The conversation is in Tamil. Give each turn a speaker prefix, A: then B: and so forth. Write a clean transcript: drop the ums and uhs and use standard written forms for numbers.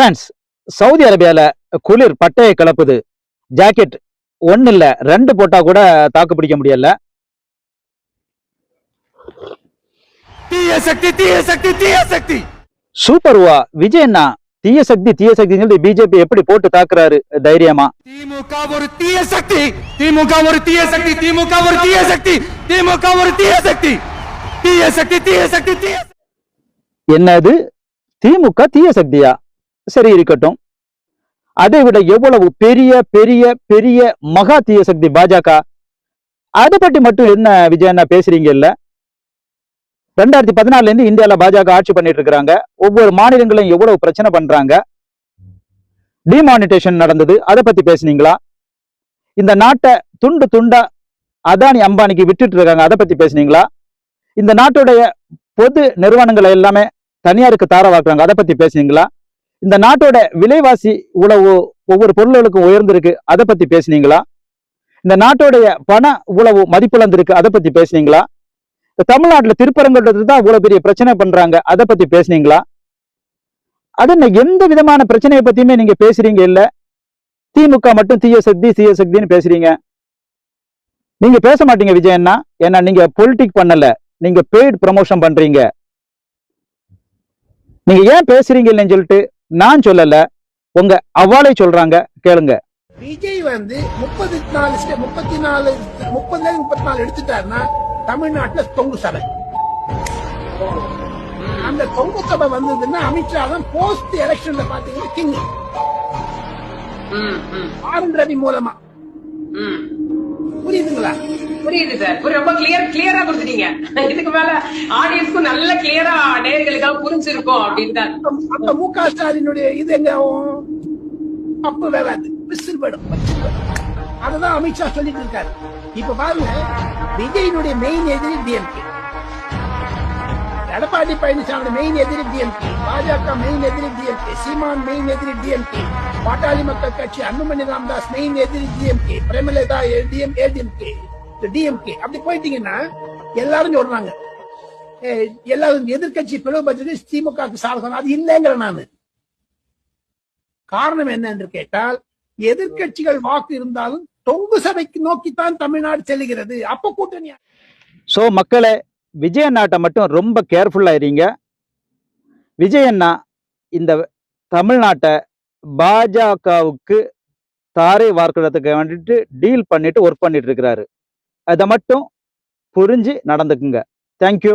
A: ஃப்ரெண்ட்ஸ், சவுதி அரேபியால குளிர் பட்டையை கிளப்புது. ஜாக்கெட் ஒன்னு இல்ல 2 போட்டா கூட தாக்கு பிடிக்க முடியல.
B: தீய சக்தி தீய சக்தி தீய சக்தி.
A: சூப்பர்வா விஜய் அண்ணா தீய சக்தி சொல்லி பிஜேபி எப்படி போட்டு தாக்குறாரு தைரியமா.
B: திமுக ஒரு தீய சக்தி, திமுக ஒரு தீய சக்தி, திமுக ஒரு தீய சக்தி, திமுக ஒரு தீய சக்தி, தீய சக்தி தீய சக்தி தீய.
A: என்னது திமுக தீய சக்தியா? சரி இருக்கட்டும். அதை விட எவ்வளவு பெரிய பெரிய பெரிய மகா தீய சக்தி பாஜக. அதை பற்றி மட்டும் என்ன விஜய் அண்ணா பேசுறீங்க இல்ல? 2014 இருந்து இந்தியால பாஜக ஆட்சி பண்ணிட்டு இருக்காங்க. ஒவ்வொரு மாநிலங்களும் எவ்வளவு பிரச்சனை பண்றாங்க. டிமானிட்டேஷன் நடந்தது, அதை பத்தி பேசுனீங்களா? இந்த நாட்டை துண்டு துண்டா அதானி அம்பானிக்கு விட்டுட்டு இருக்காங்க, அதை பத்தி பேசுனீங்களா? இந்த நாட்டுடைய பொது நிறுவனங்களை எல்லாமே தனியாருக்கு தாரவாக்குறாங்க, அதை பத்தி பேசுனீங்களா? இந்த நாட்டோட விலைவாசி உழவு ஒவ்வொரு பொருள்களுக்கும் உயர்ந்திருக்கு, அதை பத்தி பேசுனீங்களா? இந்த நாட்டோடைய பண உழவு மதிப்பிழந்திருக்கு, அதை பத்தி பேசுனீங்களா? இந்த தமிழ்நாட்டுல திருப்பரங்குன்றது தான் இவ்வளவு பெரிய பிரச்சனை பண்றாங்க, அதை பத்தி பேசுனீங்களா? அது எந்த விதமான பிரச்சனையை பத்தியுமே நீங்க பேசுறீங்க இல்ல. திமுக மட்டும் தீய சக்தின்னு பேசுறீங்க. நீங்க பேச மாட்டீங்க விஜய் அண்ணா. ஏன்னா நீங்க பொலிட்டிக் பண்ணல, நீங்க பெய்ட் ப்ரமோஷன் பண்றீங்க. நீங்க ஏன் பேசுறீங்க இல்லைன்னு சொல்லிட்டு நான் சொல்லல, உங்க அவ்வாளை சொல்றாங்க, கேளுங்க.
C: விஜய் 34 எடுத்துட்டாருன்னா தமிழ்நாட்டுல தொங்கு சபை. அந்த தொங்கு சபை வந்ததுன்னா அமித்ஷா தான் போஸ்ட் எலெக்ஷன்ல பாத்தீங்கன்னா கிங். ஆர்.என். ரவி மூலமா புரியுதுங்களா?
D: புரியுது சார். ரொம்ப கிளியரா கொடுத்துட்டீங்க. இதுக்கு மேல ஆடியன்ஸ்க்கும் நல்ல கிளியரா நேயர்களுக்காக புரிஞ்சிருக்கும் அப்படின்னு.
C: அப்ப மு.க. ஸ்டாலினுடைய இது எங்க அப்ப வேளாது விசில் படும். அததான் அமித்ஷா சொல்லிட்டு இருக்காரு. இப்ப பாருங்க, விஜயினுடைய மெயின் எதிரி டிஎம்கே, எடப்பாடி பழனிசாமி மெயின் எதிரி டிஎம்கே, பாஜக மெயின் எதிரி டிஎம்கே, சீமான் மெயின் எதிரி டிஎம்கே, பாட்டாளி மக்கள் கட்சி அன்புமணி ராமதாஸ் மெயின் எதிரி டிஎம்கே, பிரேமலதா ஏடிஎம்கே, டிஎம்கே. அப்படி போயிட்டீங்கன்னா எல்லாரும் சொல்றாங்க எல்லாரும் எதிர்கட்சி பிளவுபட்டது திமுகவுக்கு சாதகம். அது இல்லைங்கிற நானு. காரணம் என்ன என்று கேட்டால், எதிர்கட்சிகள் வாக்கு இருந்தாலும் தொங்கு சபைக்கு நோக்கித்தான் தமிழ்நாடு செல்லுகிறது. அப்ப கூட்டணி.
A: சோ மக்களே, விஜய் அண்ணாட்ட மட்டும் ரொம்ப கேர்ஃபுல்லா இருங்க. விஜய் அண்ணா இந்த தமிழ்நாட்டை பாஜகவுக்கு தாரை வார்க்கிறதுக்கு வேண்டிட்டு டீல் பண்ணிட்டு ஒர்க் பண்ணிட்டு இருக்கிறாரு. அதை மட்டும் புரிஞ்சு நடந்துக்குங்க. தேங்க்யூ.